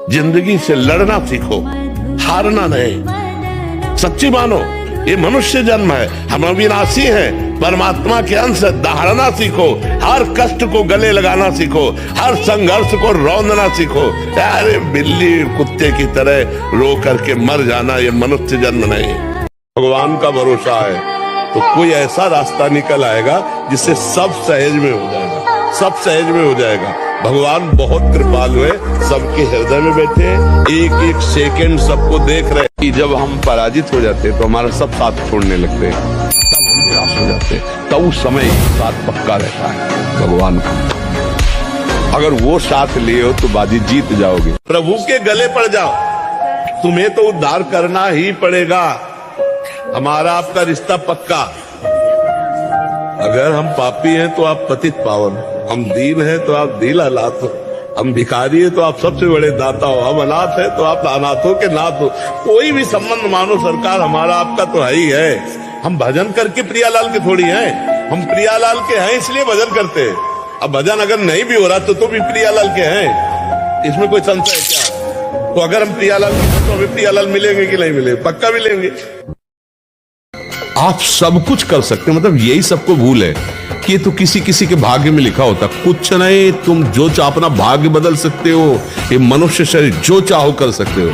जिंदगी से लड़ना सीखो, हारना नहीं। सच्ची मानो, ये मनुष्य जन्म है, हम अविनाशी हैं, परमात्मा के अंश, दहाड़ना सीखो, हर कष्ट को गले लगाना सीखो, हर संघर्ष को रौंदना सीखो। अरे बिल्ली कुत्ते की तरह रो करके मर जाना ये मनुष्य जन्म नहीं। भगवान का भरोसा है तो कोई ऐसा रास्ता निकल आएगा जिससे सब सहज में हो जाएगा, सब सहज में हो जाएगा। भगवान बहुत कृपालु है, सबके हृदय में बैठे, एक एक सेकंड सबको देख रहे कि जब हम पराजित हो जाते हैं तो हमारा सब साथ छोड़ने लगते हैं, तब हम निराश हो जाते हैं, तब उस समय साथ पक्का रहता है भगवान का। अगर वो साथ लिए हो तो बाजी जीत जाओगे। प्रभु के गले पड़ जाओ, तुम्हें तो उद्धार करना ही पड़ेगा। हमारा आपका रिश्ता पक्का। अगर हम पापी हैं तो आप पतित पावन, हम दीन हैं तो आप दीन हालात हो, हम भिखारी हैं तो आप सबसे बड़े दाता हो, हम अनाथ हैं तो आप अनाथों के नाथ हो। कोई भी संबंध मानो सरकार, हमारा आपका तो है ही है। हम भजन करके प्रियालाल के थोड़ी हैं, हम प्रियालाल के हैं इसलिए भजन करते हैं। अब भजन अगर नहीं भी हो रहा तो भी प्रियालाल के हैं, इसमें कोई संशय है क्या? तो अगर हम प्रियालाल के हैं तो हमें प्रियालाल मिलेंगे कि नहीं मिलेंगे? पक्का मिलेंगे। आप सब कुछ कर सकते हैं, मतलब यही सबको भूल है कि ये तो किसी किसी के भाग्य में लिखा होता। कुछ नहीं, तुम जो चाहो अपना भाग्य बदल सकते हो, ये मनुष्य शरीर जो चाहो कर सकते हो।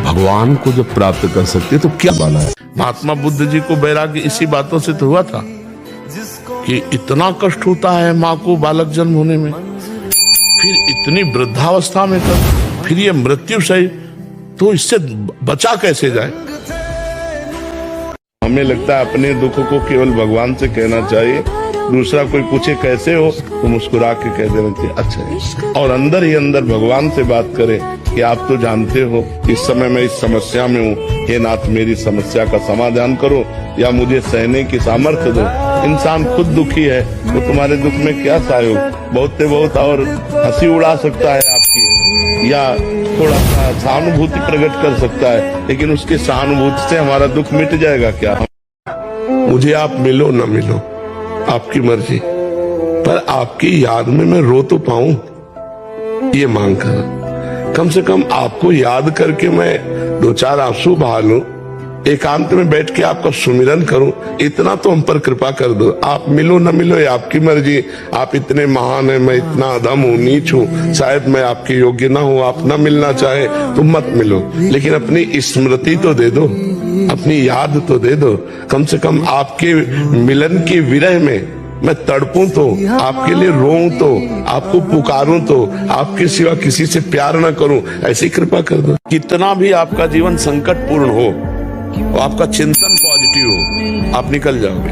भगवान को जब प्राप्त कर सकते हो तो क्या बाला है। महात्मा बुद्ध जी को वैराग्य इसी बातों से तो हुआ था कि इतना कष्ट होता है माँ को बालक जन्म होने में, फिर इतनी वृद्धावस्था में कर, फिर ये मृत्यु सही, तो इससे बचा कैसे जाए। हमें लगता है अपने दुख को केवल भगवान से कहना चाहिए, दूसरा कोई पूछे कैसे हो तो मुस्कुरा के कह देना चाहिए अच्छा है, और अंदर ही अंदर भगवान से बात करें कि आप तो जानते हो इस समय मैं इस समस्या में हूँ, हे नाथ मेरी समस्या का समाधान करो या मुझे सहने की सामर्थ्य दो। इंसान खुद दुखी है तो तुम्हारे दुख में क्या सहयोग, बहुत से बहुत और हंसी उड़ा सकता है आपकी, या थोड़ा सा सहानुभूति प्रकट कर सकता है, लेकिन उसकी सहानुभूति से हमारा दुख मिट जाएगा क्या? मुझे आप मिलो न मिलो आपकी मर्जी, पर आपकी याद में मैं रो तो पाऊं, ये मांग कर। कम से कम आपको याद करके मैं दो चार आंसू बहा लूं, एकांत में बैठ के आपका सुमिरन करूं, इतना तो हम पर कृपा कर दो। आप मिलो न मिलो ये आपकी मर्जी। आप इतने महान हैं, मैं इतना अधम हूँ, नीच हूँ, शायद मैं आपके योग्य ना हूँ, आप न मिलना चाहे तो मत मिलो, लेकिन अपनी स्मृति तो दे दो, अपनी याद तो दे दो। कम से कम आपके मिलन के विरह में मैं तड़पूं तो, आपके लिए रोऊं तो, आपको पुकारूं तो, आपके सिवा किसी से प्यार न करूं, ऐसी कृपा कर दो। कितना भी आपका जीवन संकटपूर्ण हो, आपका चिंतन पॉजिटिव हो, आप निकल जाओगे,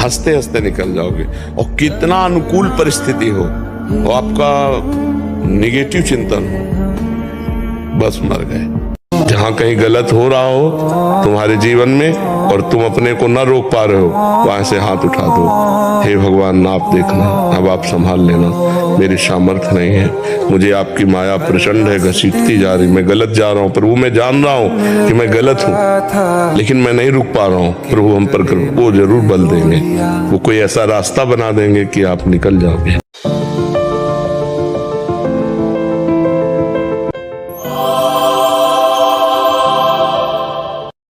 हंसते हंसते निकल जाओगे। और कितना अनुकूल परिस्थिति हो और आपका निगेटिव चिंतन हो, बस मर गए। जहां कहीं गलत हो रहा हो तुम्हारे जीवन में और तुम अपने को न रोक पा रहे हो, वहां से हाथ उठा दो, हे भगवान आप देखना, अब आप संभाल लेना, मेरी सामर्थ्य नहीं है, मुझे आपकी माया प्रचंड है, घसीटती जा रही, मैं गलत जा रहा हूँ प्रभु, मैं जान रहा हूँ कि मैं गलत हूँ, लेकिन मैं नहीं रुक पा रहा हूँ प्रभु, हम पर वो जरूर बल देंगे, वो कोई ऐसा रास्ता बना देंगे कि आप निकल जाओगे।